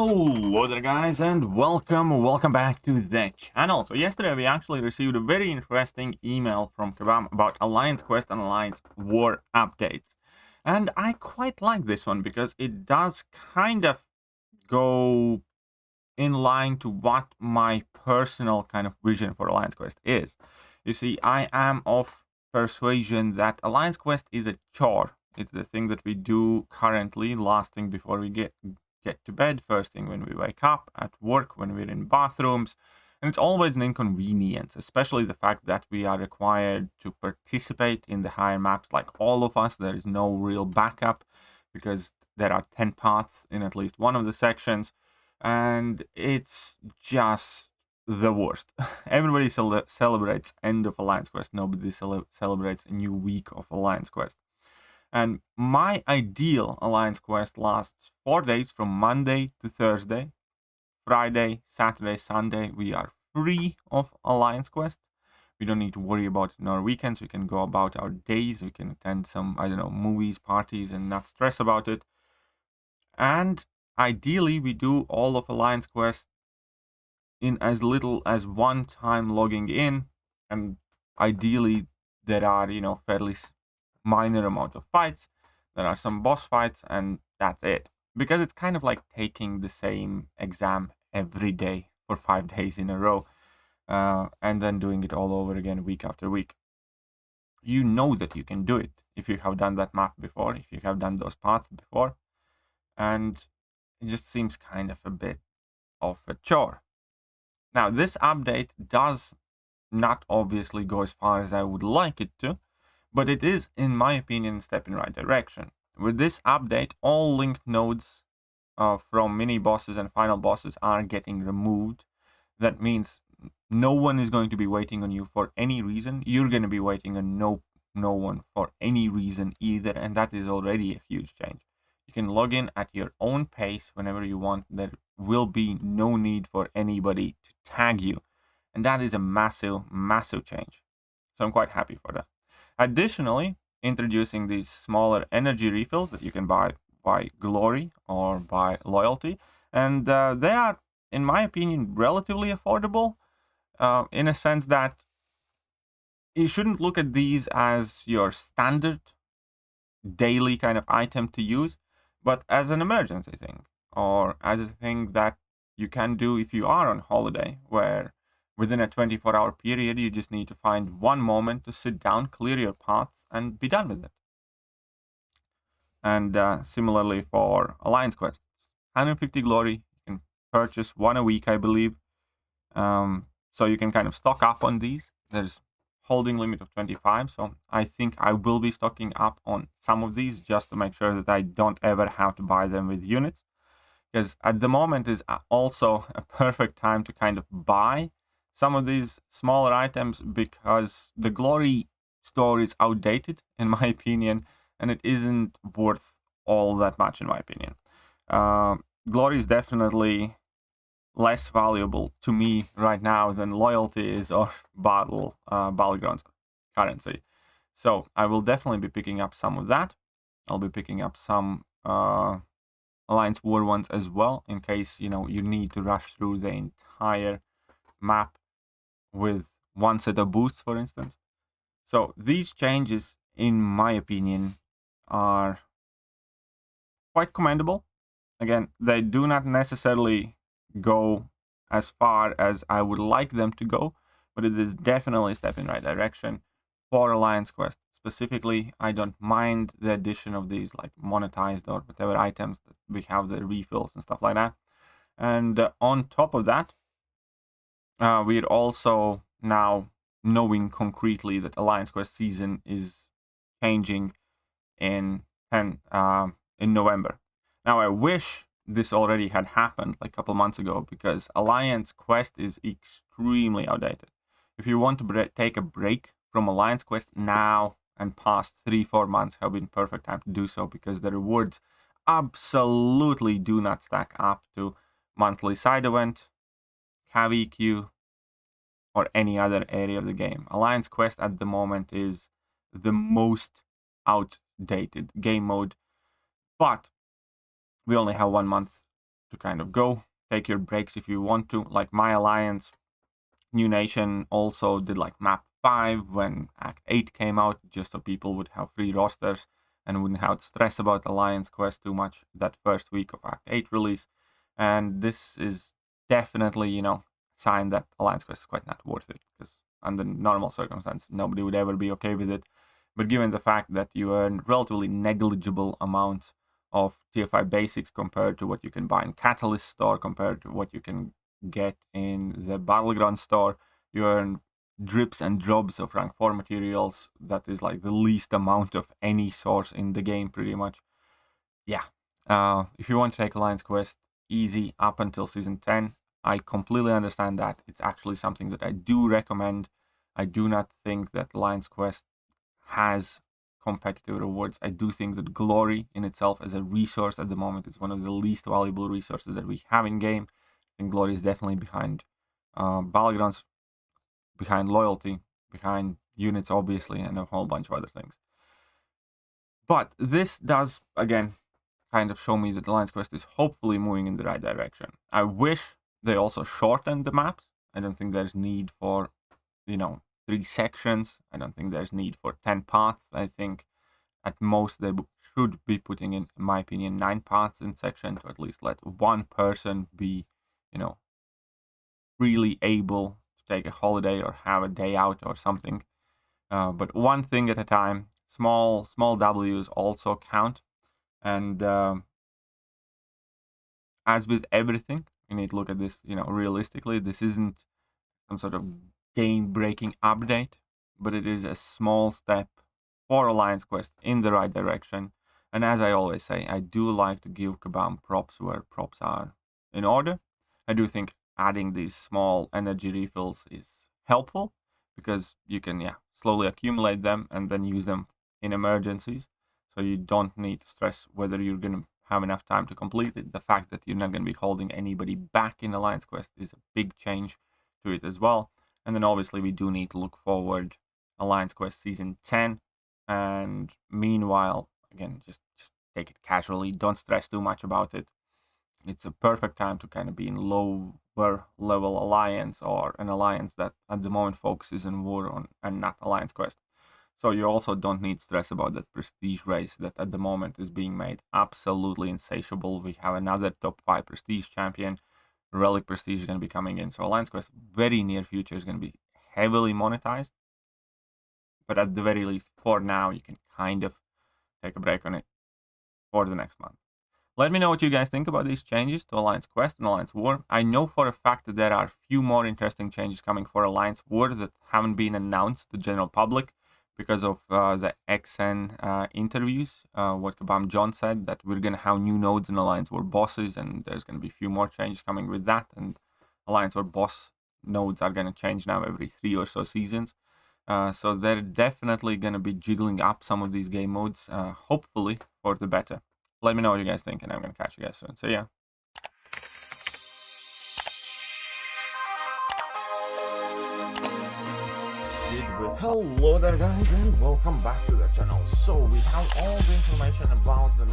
Hello there guys, and welcome back to the channel. So yesterday we actually received a very interesting email from Kabam about Alliance Quest and Alliance War updates. And I quite like this one because it does kind of go in line to what my personal kind of vision for Alliance Quest is. You see, I am of persuasion that Alliance Quest is a chore. It's the thing that we do currently, last thing before we get to bed, first thing when we wake up, at work, when we're in bathrooms. And it's always an inconvenience, especially the fact that we are required to participate in the higher maps like all of us. There is no real backup because there are 10 paths in at least one of the sections. And it's just the worst. Everybody celebrates end of Alliance Quest. Nobody celebrates a new week of Alliance Quest. And my ideal Alliance Quest lasts 4 days from Monday to Thursday. Friday, Saturday, Sunday, we are free of Alliance Quest. We don't need to worry about it on our weekends. We can go about our days. We can attend some, movies, parties, and not stress about it. And ideally, we do all of Alliance Quest in as little as one time logging in. And ideally, there are, fairly minor amount of fights. There are some boss fights, and that's it. Because it's kind of like taking the same exam every day for 5 days in a row, and then doing it all over again week after week. You know that you can do it if you have done that map before, if you have done those paths before, and it just seems kind of a bit of a chore. Now, this update does not obviously go as far as I would like it to, but it is, in my opinion, a step in the right direction. With this update, all linked nodes from mini bosses and final bosses are getting removed. That means no one is going to be waiting on you for any reason. You're going to be waiting on no one for any reason either, and that is already a huge change. You can log in at your own pace whenever you want. There will be no need for anybody to tag you, and that is a massive change. So I'm quite happy for that. Additionally, introducing these smaller energy refills that you can buy by glory or by loyalty, and they are, in my opinion, relatively affordable, in a sense that you shouldn't look at these as your standard daily kind of item to use, but as an emergency thing, or as a thing that you can do if you are on holiday, where within a 24-hour period, you just need to find one moment to sit down, clear your paths, and be done with it. And similarly for Alliance Quests, 150 glory, you can purchase one a week, I believe. So you can kind of stock up on these. There's holding limit of 25, so I think I will be stocking up on some of these just to make sure that I don't ever have to buy them with units. Because at the moment is also a perfect time to kind of buy some of these smaller items, because the glory store is outdated, in my opinion, and it isn't worth all that much, in my opinion. Glory is definitely less valuable to me right now than loyalty is, or battlegrounds currency. So I will definitely be picking up some of that. I'll be picking up some Alliance War ones as well, in case you need to rush through the entire map with one set of boosts, for instance. So these changes, in my opinion, are quite commendable. Again, they do not necessarily go as far as I would like them to go, but it is definitely a step in the right direction for Alliance Quest. Specifically, I don't mind the addition of these like monetized or whatever items that we have, the refills and stuff like that. And on top of that, we're also now knowing concretely that Alliance Quest season is changing in November. Now, I wish this already had happened like a couple months ago, because Alliance Quest is extremely outdated. If you want to take a break from Alliance Quest, now and past 3-4 months have been perfect time to do so, because the rewards absolutely do not stack up to monthly side event, cav EQ, or any other area of the game. Alliance Quest at the moment is the most outdated game mode, but we only have 1 month to kind of go. Take your breaks if you want to. Like my alliance, New Nation also did like map 5 when Act 8 came out, just so people would have free rosters and wouldn't have to stress about Alliance Quest too much that first week of Act 8 release. And this is definitely, you know, a sign that Alliance Quest is quite not worth it, because under normal circumstances, nobody would ever be okay with it. But given the fact that you earn relatively negligible amounts of Tier 5 basics compared to what you can buy in Catalyst store, compared to what you can get in the Battleground store, you earn drips and drops of rank 4 materials. That is like the least amount of any source in the game, pretty much. Yeah. If you want to take Alliance Quest easy up until Season 10, I completely understand that. It's actually something that I do recommend. I do not think that Alliance Quest has competitive rewards. I do think that glory in itself as a resource at the moment is one of the least valuable resources that we have in game. I think glory is definitely behind Battlegrounds, behind loyalty, behind units, obviously, and a whole bunch of other things. But this does, again, kind of show me that Alliance Quest is hopefully moving in the right direction. I wish they also shortened the maps. I don't think there's need for, 3 sections. I don't think there's need for 10 paths. I think at most they should be putting in my opinion, 9 paths in section to at least let one person be, really able to take a holiday or have a day out or something. But one thing at a time. Small W's also count. And as with everything, you need to look at this, realistically. This isn't some sort of game-breaking update, but it is a small step for Alliance Quest in the right direction. And as I always say, I do like to give Kabam props where props are in order. I do think adding these small energy refills is helpful, because you can, slowly accumulate them and then use them in emergencies. So you don't need to stress whether you're going to have enough time to complete it. The fact that you're not going to be holding anybody back in Alliance Quest is a big change to it as well. And then obviously we do need to look forward Alliance Quest Season 10. And meanwhile, again, just take it casually. Don't stress too much about it. It's a perfect time to kind of be in lower level alliance, or an alliance that at the moment focuses on war and not Alliance Quest. So you also don't need stress about that prestige race that at the moment is being made absolutely insatiable. We have another top 5 prestige champion. Relic prestige is going to be coming in. So Alliance Quest very near future is going to be heavily monetized. But at the very least, for now, you can kind of take a break on it for the next month. Let me know what you guys think about these changes to Alliance Quest and Alliance War. I know for a fact that there are a few more interesting changes coming for Alliance War that haven't been announced to the general public because of the XN interviews. What Kabam John said, that we're going to have new nodes in Alliance War bosses, and there's going to be a few more changes coming with that. And Alliance War boss nodes are going to change now every 3 or so seasons. So they're definitely going to be jiggling up some of these game modes, hopefully for the better. Let me know what you guys think, and I'm going to catch you guys soon. So yeah. Hello there guys, and welcome back to the channel. So we have all the information about the next